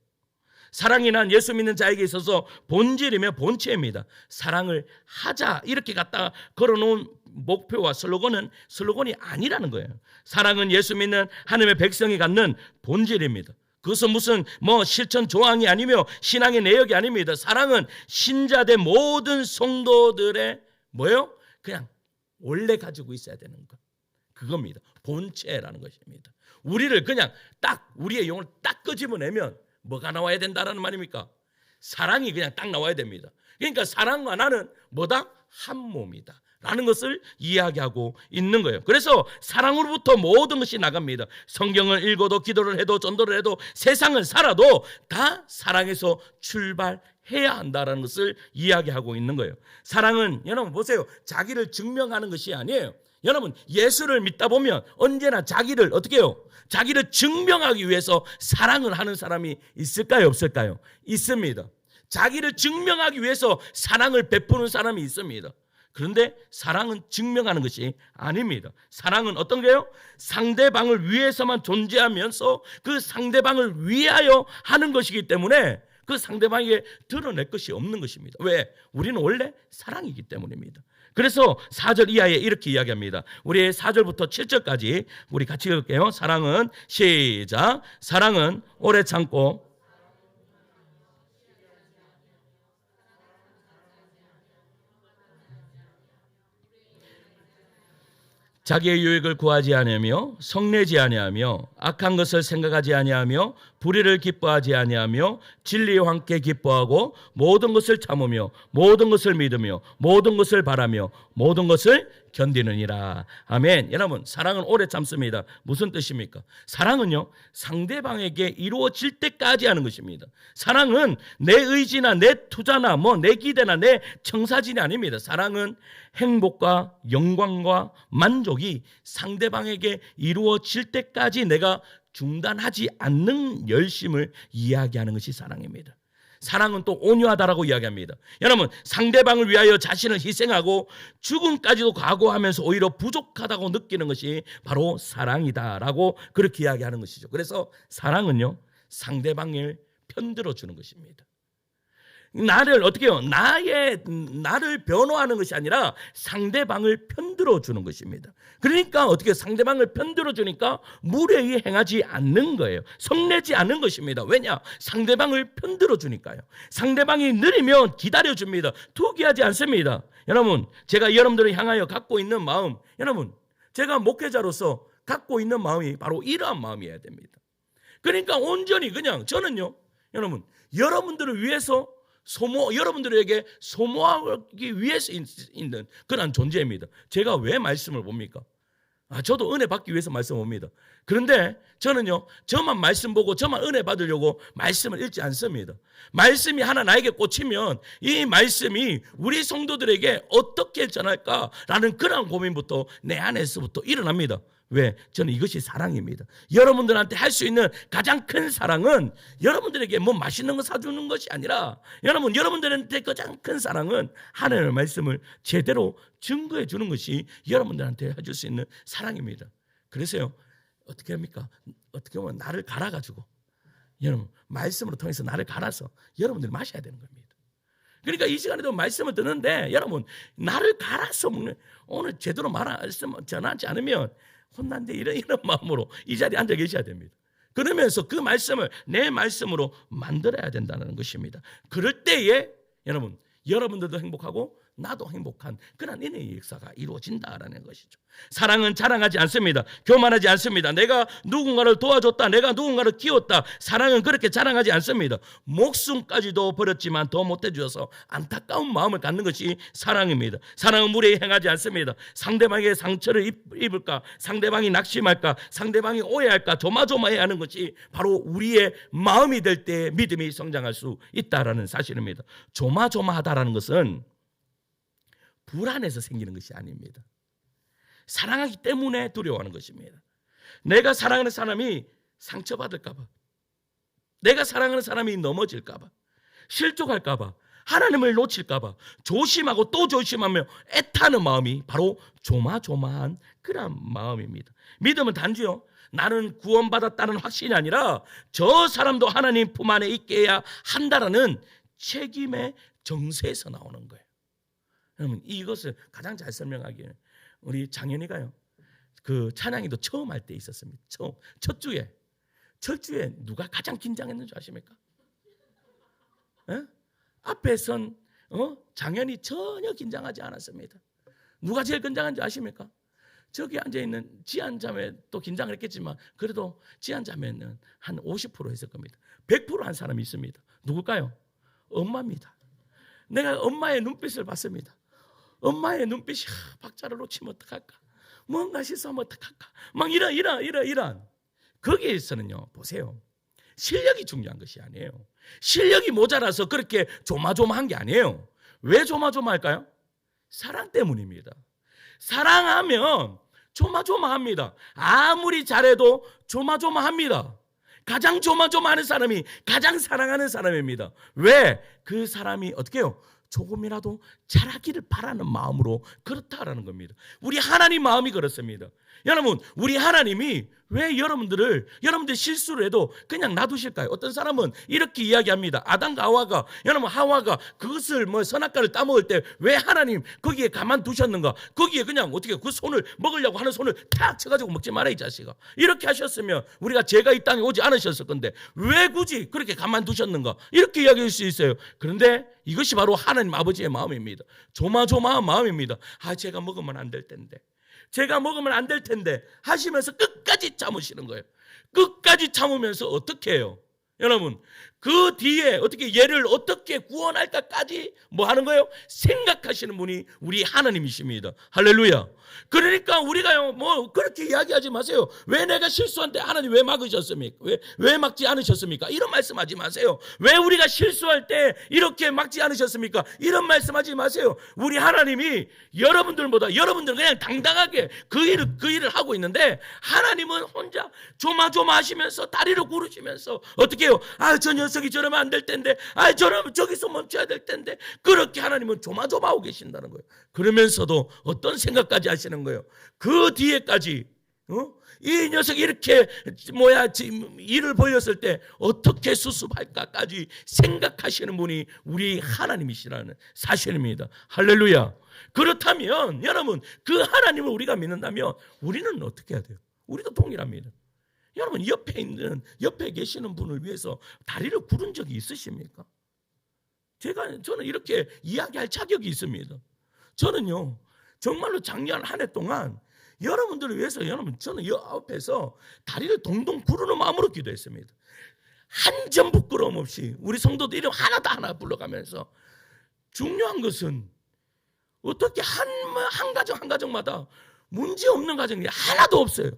사랑이 난 예수 믿는 자에게 있어서 본질이며 본체입니다. 사랑을 하자 이렇게 갖다 걸어놓은 목표와 슬로건이 아니라는 거예요. 사랑은 예수 믿는 하나님의 백성이 갖는 본질입니다. 그것은 무슨 실천 조항이 아니며 신앙의 내역이 아닙니다. 사랑은 신자된 모든 성도들의 그냥 원래 가지고 있어야 되는 것. 그겁니다. 본체라는 것입니다. 우리를 그냥 우리의 영을 딱 끄집어내면 뭐가 나와야 된다라는 말입니까? 사랑이 그냥 딱 나와야 됩니다. 그러니까 사랑과 나는 한 몸이다 라는 것을 이야기하고 있는 거예요. 그래서 사랑으로부터 모든 것이 나갑니다. 성경을 읽어도 기도를 해도 전도를 해도 세상을 살아도 다 사랑에서 출발해야 한다라는 것을 이야기하고 있는 거예요. 사랑은 여러분 보세요. 자기를 증명하는 것이 아니에요. 여러분 예수를 믿다 보면 언제나 자기를 어떻게 해요? 자기를 증명하기 위해서 사랑을 하는 사람이 있을까요? 없을까요? 있습니다. 자기를 증명하기 위해서 사랑을 베푸는 사람이 있습니다. 그런데 사랑은 증명하는 것이 아닙니다. 사랑은 어떤 게요? 상대방을 위해서만 존재하면서 그 상대방을 위하여 하는 것이기 때문에 그 상대방에게 드러낼 것이 없는 것입니다. 왜? 우리는 원래 사랑이기 때문입니다. 그래서 4절 이하에 이렇게 이야기합니다. 우리 4절부터 7절까지 우리 같이 읽을게요. 사랑은 시작. 사랑은 오래 참고 자기의 유익을 구하지 아니하며 성내지 아니하며 악한 것을 생각하지 아니하며 불의를 기뻐하지 아니하며 진리와 함께 기뻐하고 모든 것을 참으며 모든 것을 믿으며 모든 것을 바라며 모든 것을 견디느니라. 아멘. 여러분 사랑은 오래 참습니다. 무슨 뜻입니까? 사랑은요 상대방에게 이루어질 때까지 하는 것입니다. 사랑은 내 의지나 내 투자나 내 기대나 내 청사진이 아닙니다. 사랑은 행복과 영광과 만족이 상대방에게 이루어질 때까지 내가 중단하지 않는 열심을 이야기하는 것이 사랑입니다. 사랑은 또 온유하다라고 이야기합니다. 여러분 상대방을 위하여 자신을 희생하고 죽음까지도 각오하면서 오히려 부족하다고 느끼는 것이 바로 사랑이다라고 그렇게 이야기하는 것이죠. 그래서 사랑은요 상대방을 편들어 주는 것입니다. 나를 어떻게 해요? 나를 변호하는 것이 아니라 상대방을 편들어 주는 것입니다. 그러니까 어떻게 상대방을 편들어 주니까 무례히 행하지 않는 거예요. 성내지 않는 것입니다. 왜냐? 상대방을 편들어 주니까요. 상대방이 느리면 기다려 줍니다. 투기하지 않습니다. 여러분, 제가 여러분들을 향하여 갖고 있는 마음, 여러분, 제가 목회자로서 갖고 있는 마음이 바로 이러한 마음이어야 됩니다. 그러니까 온전히 그냥 저는요, 여러분, 여러분들을 위해서 여러분들에게 소모하기 위해서 있는 그런 존재입니다. 제가 왜 말씀을 봅니까? 저도 은혜 받기 위해서 말씀 봅니다. 그런데 저는요, 저만 말씀 보고 저만 은혜 받으려고 말씀을 읽지 않습니다. 말씀이 하나 나에게 꽂히면 이 말씀이 우리 성도들에게 어떻게 전할까라는 그런 고민부터 내 안에서부터 일어납니다. 왜? 저는 이것이 사랑입니다. 여러분들한테 할 수 있는 가장 큰 사랑은 여러분들에게 맛있는 거 사주는 것이 아니라 여러분들한테 가장 큰 사랑은 하나님의 말씀을 제대로 증거해 주는 것이 여러분들한테 해줄 수 있는 사랑입니다. 그래서요, 어떻게 합니까? 어떻게 보면 나를 갈아가지고 여러분 말씀으로 통해서 나를 갈아서 여러분들이 마셔야 되는 겁니다. 그러니까 이 시간에도 말씀을 듣는데 여러분 나를 갈아서 먹는 오늘 제대로 말씀 전하지 않으면 혼난데 이런 마음으로 이 자리에 앉아 계셔야 됩니다. 그러면서 그 말씀을 내 말씀으로 만들어야 된다는 것입니다. 그럴 때에 여러분들도 행복하고 나도 행복한 그런 은혜의 역사가 이루어진다라는 것이죠. 사랑은 자랑하지 않습니다. 교만하지 않습니다. 내가 누군가를 도와줬다, 내가 누군가를 키웠다. 사랑은 그렇게 자랑하지 않습니다. 목숨까지도 버렸지만 더 못해주셔서 안타까운 마음을 갖는 것이 사랑입니다. 사랑은 무례히 행하지 않습니다. 상대방에게 상처를 입을까, 상대방이 낙심할까, 상대방이 오해할까 조마조마해야 하는 것이 바로 우리의 마음이 될 때 믿음이 성장할 수 있다라는 사실입니다. 조마조마하다라는 것은 불안해서 생기는 것이 아닙니다. 사랑하기 때문에 두려워하는 것입니다. 내가 사랑하는 사람이 상처받을까 봐, 내가 사랑하는 사람이 넘어질까 봐, 실족할까 봐, 하나님을 놓칠까 봐 조심하고 또 조심하며 애타는 마음이 바로 조마조마한 그런 마음입니다. 믿음은 단지요, 나는 구원받았다는 확신이 아니라 저 사람도 하나님 품 안에 있게 해야 한다라는 책임의 정서에서 나오는 거예요. 여러분, 이것을 가장 잘 설명하기에는 우리 장현이가요, 그 찬양이도 처음 할 때 있었습니다. 처음 첫 주에 누가 가장 긴장했는 줄 아십니까? 에? 앞에 선 장현이 전혀 긴장하지 않았습니다. 누가 제일 긴장한 줄 아십니까? 저기 앉아있는 지한 자매도 긴장을 했겠지만 그래도 지한 자매는 한 50% 했을 겁니다. 100% 한 사람이 있습니다. 누굴까요? 엄마입니다. 내가 엄마의 눈빛을 봤습니다. 엄마의 눈빛이 박자를 놓치면 어떡할까? 뭔가 실수하면 어떡할까? 막 이런 거기에서는요, 보세요, 실력이 중요한 것이 아니에요. 실력이 모자라서 그렇게 조마조마한 게 아니에요. 왜 조마조마할까요? 사랑 때문입니다. 사랑하면 조마조마합니다. 아무리 잘해도 조마조마합니다. 가장 조마조마하는 사람이 가장 사랑하는 사람입니다. 왜? 그 사람이 어떻게 해요? 조금이라도 잘하기를 바라는 마음으로 그렇다라는 겁니다. 우리 하나님 마음이 그렇습니다. 여러분, 우리 하나님이 왜 여러분들 실수를 해도 그냥 놔두실까요? 어떤 사람은 이렇게 이야기합니다. 아담과 하와가, 여러분, 하와가 그것을 선악과를 따먹을 때 왜 하나님 거기에 가만두셨는가? 거기에 그냥 어떻게 그 손을 먹으려고 하는 손을 탁 쳐가지고 먹지 마라 이 자식아. 이렇게 하셨으면 우리가 죄가 이 땅에 오지 않으셨을 건데 왜 굳이 그렇게 가만두셨는가? 이렇게 이야기할 수 있어요. 그런데 이것이 바로 하나님 아버지의 마음입니다. 조마조마한 마음입니다. 제가 먹으면 안 될 텐데, 제가 먹으면 안 될 텐데 하시면서 끝까지 참으시는 거예요. 끝까지 참으면서 어떻게 해요? 여러분, 그 뒤에 어떻게 얘를 어떻게 구원할까까지 뭐 하는 거예요? 생각하시는 분이 우리 하나님이십니다. 할렐루야. 그러니까 우리가요, 그렇게 이야기하지 마세요. 왜 내가 실수한 때 하나님 왜 막으셨습니까? 왜 막지 않으셨습니까? 이런 말씀하지 마세요. 왜 우리가 실수할 때 이렇게 막지 않으셨습니까? 이런 말씀하지 마세요. 우리 하나님이 여러분들은 그냥 당당하게 그 일을 하고 있는데, 하나님은 혼자 조마조마하시면서 다리를 구르시면서 어떻게 해요? 저 녀석이 저러면 안 될 텐데, 저러면 저기서 멈춰야 될 텐데, 그렇게 하나님은 조마조마하고 계신다는 거예요. 그러면서도 어떤 생각까지 하시는 거예요? 그 뒤에까지 이 녀석이 이렇게 일을 벌였을 때 어떻게 수습할까까지 생각하시는 분이 우리 하나님이시라는 사실입니다. 할렐루야. 그렇다면 여러분, 그 하나님을 우리가 믿는다면 우리는 어떻게 해야 돼요? 우리도 동일합니다. 여러분, 옆에 계시는 분을 위해서 다리를 구른 적이 있으십니까? 저는 이렇게 이야기할 자격이 있습니다. 저는요, 정말로 작년 한 해 동안 여러분들을 위해서 저는 옆에서 다리를 동동 구르는 마음으로 기도했습니다. 한 점 부끄러움 없이 우리 성도들 이름 하나 불러가면서, 중요한 것은 어떻게 한 가정마다 문제 없는 가정이 하나도 없어요.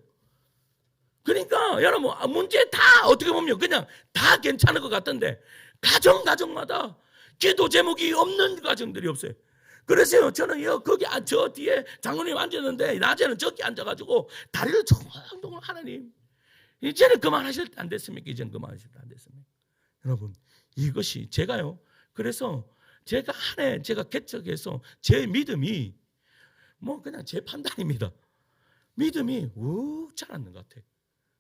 그러니까 여러분, 문제 다 어떻게 보면 그냥 다 괜찮은 것 같던데 가정마다 기도 제목이 없는 가정들이 없어요. 그래서요, 저는 거기 저 뒤에 장로님 앉았는데 낮에는 저기 앉아가지고 다리를 조금 하나님, 이제는 그만하실 때 안 됐습니까? 이제는 그만하실 때 안 됐습니까? 여러분, 이것이 제가요, 그래서 제가 한 해 제가 개척해서 제 믿음이 그냥 제 판단입니다. 믿음이 자랐는 것 같아요.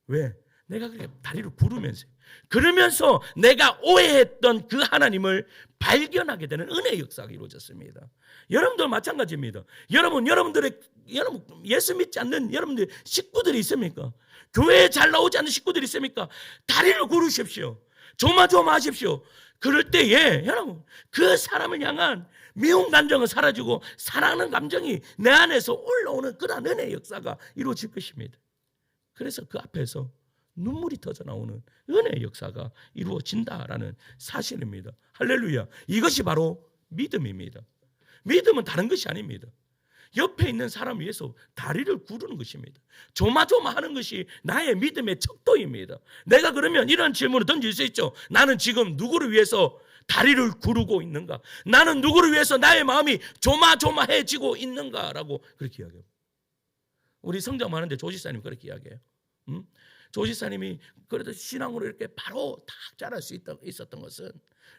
왜? 내가 그렇게 다리를 구르면서, 그러면서 내가 오해했던 그 하나님을 발견하게 되는 은혜의 역사가 이루어졌습니다. 여러분들 마찬가지입니다. 여러분 예수 믿지 않는 여러분들 식구들이 있습니까? 교회에 잘 나오지 않는 식구들이 있습니까? 다리를 구르십시오. 조마조마하십시오. 그럴 때에 여러분, 그 사람을 향한 미운 감정은 사라지고 사랑하는 감정이 내 안에서 올라오는 그런 은혜의 역사가 이루어질 것입니다. 그래서 그 앞에서 눈물이 터져 나오는 은혜의 역사가 이루어진다라는 사실입니다. 할렐루야. 이것이 바로 믿음입니다. 믿음은 다른 것이 아닙니다. 옆에 있는 사람 위해서 다리를 구르는 것입니다. 조마조마하는 것이 나의 믿음의 척도입니다. 내가 그러면 이런 질문을 던질 수 있죠. 나는 지금 누구를 위해서 다리를 구르고 있는가? 나는 누구를 위해서 나의 마음이 조마조마해지고 있는가라고 그렇게 이야기해요. 우리 성장 많은데 조지사님 그렇게 이야기해요. 조 지사님이 그래도 신앙으로 이렇게 바로 딱 자랄 수 있었던 것은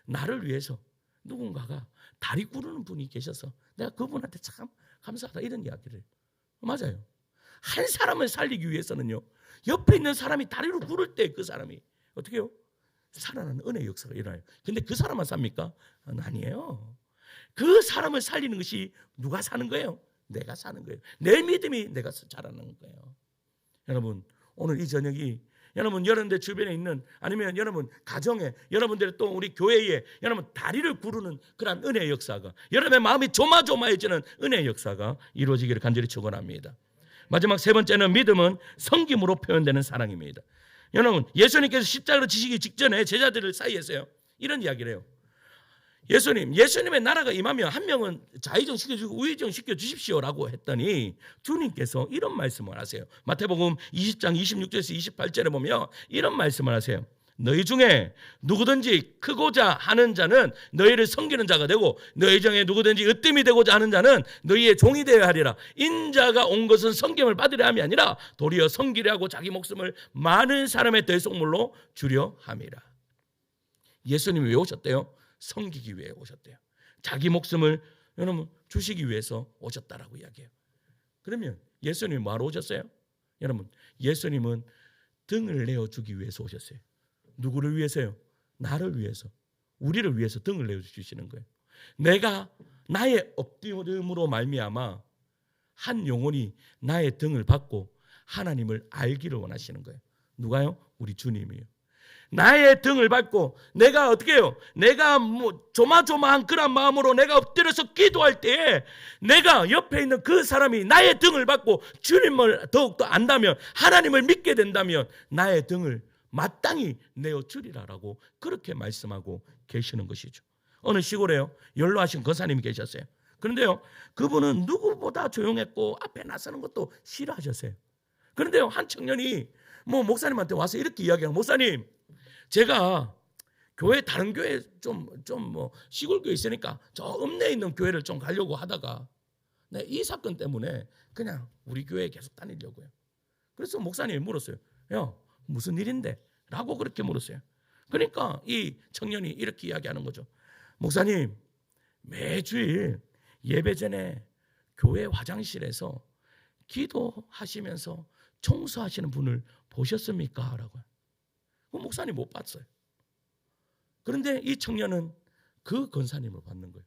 나를 위해서 누군가가 다리 구르는 분이 계셔서 내가 그분한테 참 감사하다 이런 이야기를 해요. 맞아요. 한 사람을 살리기 위해서는요, 옆에 있는 사람이 다리를 구를 때 그 사람이 어떻게 해요? 살아나는 은혜의 역사가 일어나요. 근데 그 사람만 삽니까? 아니에요. 그 사람을 살리는 것이 누가 사는 거예요? 내가 사는 거예요. 내 믿음이 내가 자라는 거예요. 여러분, 오늘 이 저녁이 여러분들 주변에 있는, 아니면 여러분 가정에, 여러분들 또 우리 교회에 여러분 다리를 구르는 그런 은혜의 역사가, 여러분의 마음이 조마조마해지는 은혜의 역사가 이루어지기를 간절히 축원합니다. 마지막 세 번째는 믿음은 섬김으로 표현되는 사랑입니다. 여러분, 예수님께서 십자가를 지시기 직전에 제자들 사이에서요, 이런 이야기를 해요. 예수님의 나라가 임하면 한 명은 좌의정 시켜주고 우의정 시켜주십시오라고 했더니 주님께서 이런 말씀을 하세요. 마태복음 20장 26절에서 28절에 보면 이런 말씀을 하세요. 너희 중에 누구든지 크고자 하는 자는 너희를 섬기는 자가 되고, 너희 중에 누구든지 으뜸이 되고자 하는 자는 너희의 종이 되어야 하리라. 인자가 온 것은 섬김을 받으려 함이 아니라 도리어 섬기려 하고 자기 목숨을 많은 사람의 대속물로 주려 함이라. 예수님이 왜 오셨대요? 섬기기 위해 오셨대요. 자기 목숨을 여러분 주시기 위해서 오셨다라고 이야기해요. 그러면 예수님이 뭐하러 오셨어요? 여러분, 예수님은 등을 내어주기 위해서 오셨어요. 누구를 위해서요? 나를 위해서, 우리를 위해서 등을 내어주시는 거예요. 내가 나의 엎드림으로 말미암아 한 영혼이 나의 등을 받고 하나님을 알기를 원하시는 거예요. 누가요? 우리 주님이요. 나의 등을 밟고 내가 어떻게 해요? 내가 조마조마한 그런 마음으로 내가 엎드려서 기도할 때에 내가 옆에 있는 그 사람이 나의 등을 밟고 주님을 더욱더 안다면, 하나님을 믿게 된다면 나의 등을 마땅히 내어주리라라고 그렇게 말씀하고 계시는 것이죠. 어느 시골에요, 연로하신 권사님이 계셨어요. 그런데요, 그분은 누구보다 조용했고 앞에 나서는 것도 싫어하셨어요. 그런데요, 한 청년이 목사님한테 와서 이렇게 이야기하는, 목사님, 제가 교회, 다른 교회 좀 시골 교회 있으니까 저 읍내에 있는 교회를 좀 가려고 하다가 이 사건 때문에 그냥 우리 교회에 계속 다니려고요. 그래서 목사님이 물었어요. 야, 무슨 일인데? 라고 그렇게 물었어요. 그러니까 이 청년이 이렇게 이야기하는 거죠. 목사님, 매주일 예배 전에 교회 화장실에서 기도하시면서 청소하시는 분을 보셨습니까? 라고요. 목사님 못 봤어요. 그런데 이 청년은 그 권사님을 받는 거예요.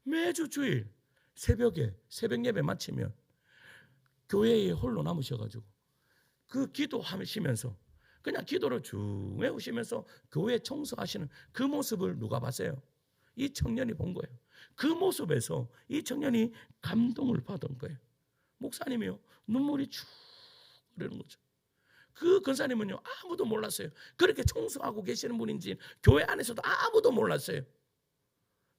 매주 주일 새벽에 새벽 예배 마치면 교회에 홀로 남으셔가지고 그 기도하시면서 그냥 기도를 쭉 외우시면서 교회 청소하시는 그 모습을 누가 봤어요? 이 청년이 본 거예요. 그 모습에서 이 청년이 감동을 받은 거예요. 목사님이요, 눈물이 쭉 흐르는 거죠. 그 권사님은요, 아무도 몰랐어요. 그렇게 청소하고 계시는 분인지 교회 안에서도 아무도 몰랐어요.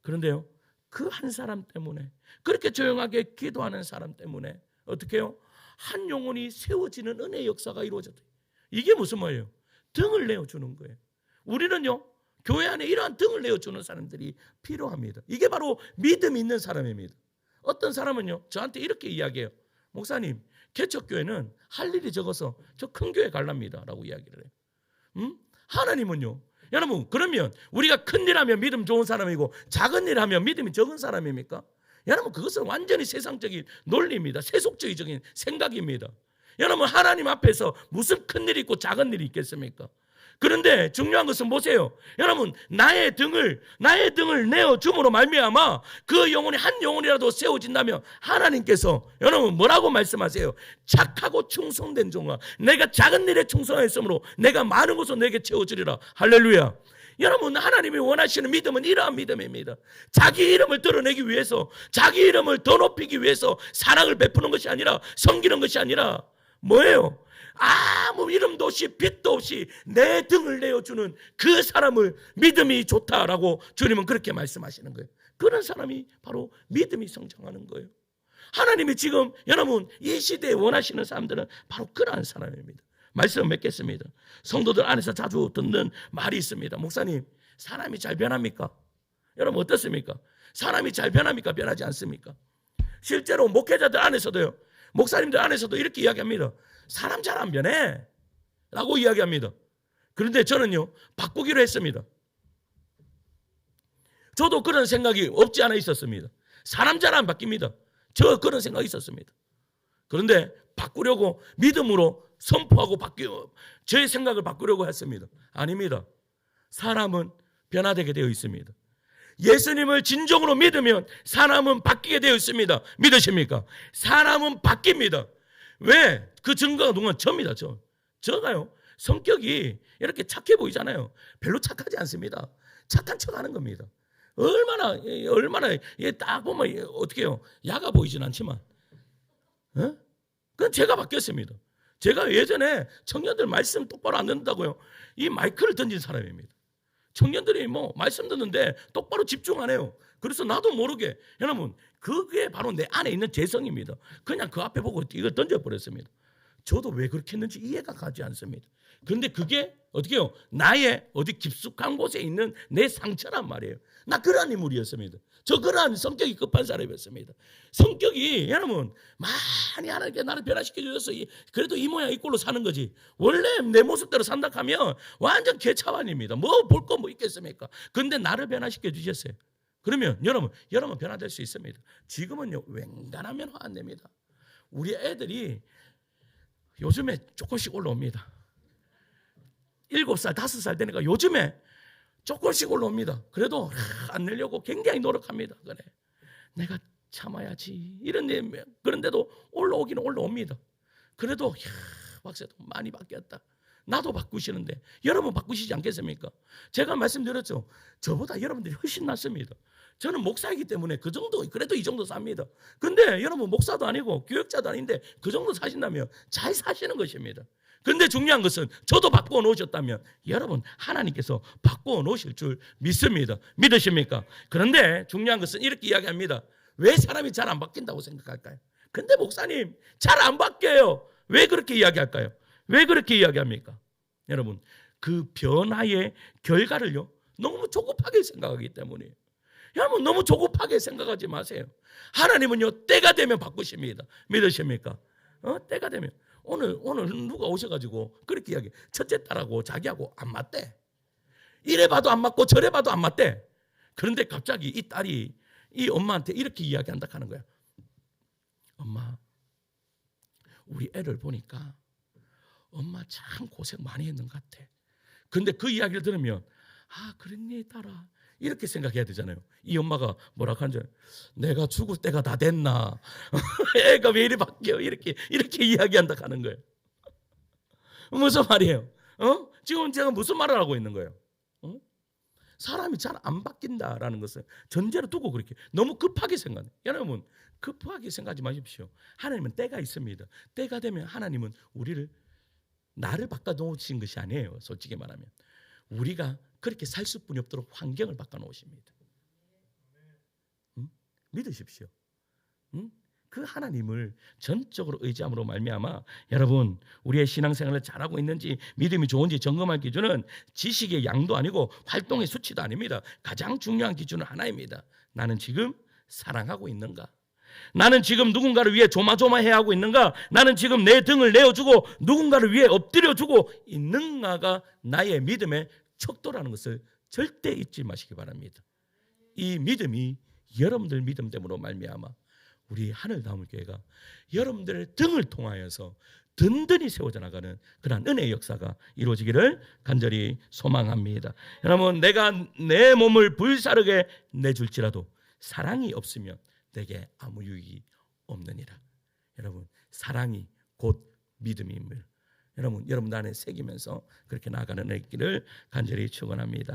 그런데요, 그 한 사람 때문에, 그렇게 조용하게 기도하는 사람 때문에 어떻게 해요? 한 영혼이 세워지는 은혜의 역사가 이루어졌대요. 이게 무슨 말이에요? 등을 내어주는 거예요. 우리는요, 교회 안에 이러한 등을 내어주는 사람들이 필요합니다. 이게 바로 믿음이 있는 사람입니다. 어떤 사람은요, 저한테 이렇게 이야기해요. 목사님, 개척교회는 할 일이 적어서 저 큰 교회 갈랍니다 라고 이야기를 해요. 하나님은요, 여러분, 그러면 우리가 큰 일 하면 믿음 좋은 사람이고 작은 일 하면 믿음이 적은 사람입니까? 여러분, 그것은 완전히 세상적인 논리입니다. 세속적인 생각입니다. 여러분, 하나님 앞에서 무슨 큰 일이 있고 작은 일이 있겠습니까? 그런데 중요한 것은 보세요. 여러분, 나의 등을 내어줌으로 말미암아 그 영혼이 한 영혼이라도 세워진다면 하나님께서 여러분 뭐라고 말씀하세요? 착하고 충성된 종아, 내가 작은 일에 충성했으므로 내가 많은 것을 내게 채워주리라. 할렐루야. 여러분, 하나님이 원하시는 믿음은 이러한 믿음입니다. 자기 이름을 드러내기 위해서, 자기 이름을 더 높이기 위해서 사랑을 베푸는 것이 아니라, 섬기는 것이 아니라 뭐예요? 아무 이름도 없이 빛도 없이 내 등을 내어주는 그 사람을 믿음이 좋다라고 주님은 그렇게 말씀하시는 거예요. 그런 사람이 바로 믿음이 성장하는 거예요. 하나님이 지금 여러분 이 시대에 원하시는 사람들은 바로 그러한 사람입니다. 말씀 맺겠습니다. 성도들 안에서 자주 듣는 말이 있습니다. 목사님, 사람이 잘 변합니까? 여러분 어떻습니까? 사람이 잘 변합니까? 변하지 않습니까? 실제로 목회자들 안에서도요, 목사님들 안에서도 이렇게 이야기합니다. 사람 잘 안 변해. 라고 이야기합니다. 그런데 저는요, 바꾸기로 했습니다. 저도 그런 생각이 없지 않아 있었습니다. 사람 잘 안 바뀝니다. 저 그런 생각이 있었습니다. 그런데 바꾸려고 믿음으로 선포하고 저의 생각을 바꾸려고 했습니다. 아닙니다. 사람은 변화되게 되어 있습니다. 예수님을 진정으로 믿으면 사람은 바뀌게 되어 있습니다. 믿으십니까? 사람은 바뀝니다. 왜? 그 증거가 누군가 저입니다. 저가요. 성격이 이렇게 착해 보이잖아요. 별로 착하지 않습니다. 착한 척하는 겁니다. 얼마나 딱 보면 어떻게 해요? 야가 보이진 않지만, 그건 제가 바뀌었습니다. 제가 예전에 청년들 말씀 똑바로 안 듣는다고요. 이 마이크를 던진 사람입니다. 청년들이 말씀 듣는데 똑바로 집중 안 해요. 그래서 나도 모르게, 여러분, 그게 바로 내 안에 있는 재성입니다. 그냥 그 앞에 보고 이걸 던져버렸습니다. 저도 왜 그렇게 했는지 이해가 가지 않습니다. 그런데 그게 어떻게 해요? 나의 어디 깊숙한 곳에 있는 내 상처란 말이에요. 나 그러한 인물이었습니다. 저 그러한 성격이 급한 사람이었습니다. 성격이 여러분 많이 하나님께 나를 변화시켜 주셔서 그래도 이 모양 이 꼴로 사는 거지. 원래 내 모습대로 산다 하면 완전 개차반입니다. 뭐 볼 거 뭐 있겠습니까? 근데 나를 변화시켜 주셨어요. 그러면 여러분 변화될 수 있습니다. 지금은요 웬간하면 화 안 냅니다. 우리 애들이 요즘에 조금씩 올라옵니다. 7살, 5살 되니까 요즘에 조금씩 올라옵니다. 그래도 안 내려고 굉장히 노력합니다. 그래, 내가 참아야지. 그런데도 올라오기는 올라옵니다. 그래도 박사도 많이 바뀌었다. 나도 바꾸시는데 여러분 바꾸시지 않겠습니까? 제가 말씀드렸죠. 저보다 여러분들이 훨씬 낫습니다. 저는 목사이기 때문에 그 정도, 그래도 이 정도 삽니다. 근데 여러분 목사도 아니고 교육자도 아닌데 그 정도 사신다면 잘 사시는 것입니다. 근데 중요한 것은 저도 바꾸어 놓으셨다면 여러분 하나님께서 바꾸어 놓으실 줄 믿습니다. 믿으십니까? 그런데 중요한 것은 이렇게 이야기합니다. 왜 사람이 잘 안 바뀐다고 생각할까요? 근데 목사님 잘 안 바뀌어요. 왜 그렇게 이야기할까요? 왜 그렇게 이야기합니까? 여러분 그 변화의 결과를요 너무 조급하게 생각하기 때문이에요. 여러분 너무 조급하게 생각하지 마세요. 하나님은요 때가 되면 바꾸십니다. 믿으십니까? 때가 되면 오늘 누가 오셔가지고 그렇게 이야기. 첫째 딸하고 자기하고 안 맞대. 이래 봐도 안 맞고 저래 봐도 안 맞대. 그런데 갑자기 이 딸이 이 엄마한테 이렇게 이야기한다 하는 거야. 엄마, 우리 애를 보니까 엄마 참 고생 많이 했는 것 같아. 근데 그 이야기를 들으면 그랬니 딸아 이렇게 생각해야 되잖아요. 이 엄마가 뭐라고 하는지 내가 죽을 때가 다 됐나. 애가 왜 이리 바뀌어 이렇게 이야기한다 하는 거예요. 무슨 말이에요? 지금 제가 무슨 말을 하고 있는 거예요? 사람이 잘 안 바뀐다라는 것을 전제로 두고 그렇게 너무 급하게 생각해요. 여러분 급하게 생각하지 마십시오. 하나님은 때가 있습니다. 때가 되면 하나님은 나를 바꿔놓으신 것이 아니에요. 솔직히 말하면 우리가 그렇게 살 수뿐이 없도록 환경을 바꿔놓으십니다. 믿으십시오. 그 하나님을 전적으로 의지함으로 말미암아 여러분 우리의 신앙생활을 잘하고 있는지 믿음이 좋은지 점검할 기준은 지식의 양도 아니고 활동의 수치도 아닙니다. 가장 중요한 기준은 하나입니다. 나는 지금 사랑하고 있는가? 나는 지금 누군가를 위해 조마조마해 하고 있는가? 나는 지금 내 등을 내어주고 누군가를 위해 엎드려주고 있는가가 나의 믿음의 척도라는 것을 절대 잊지 마시기 바랍니다. 이 믿음이 여러분들 믿음됨으로 말미암아 우리 하늘나물교회가 여러분들의 등을 통하여서 든든히 세워져 나가는 그런 은혜의 역사가 이루어지기를 간절히 소망합니다. 여러분 내가 내 몸을 불사르게 내줄지라도 사랑이 없으면 내게 아무 유익이 없느니라. 여러분 사랑이 곧 믿음임을 여러분 안에 새기면서 그렇게 나아가는 길을 간절히 축원합니다.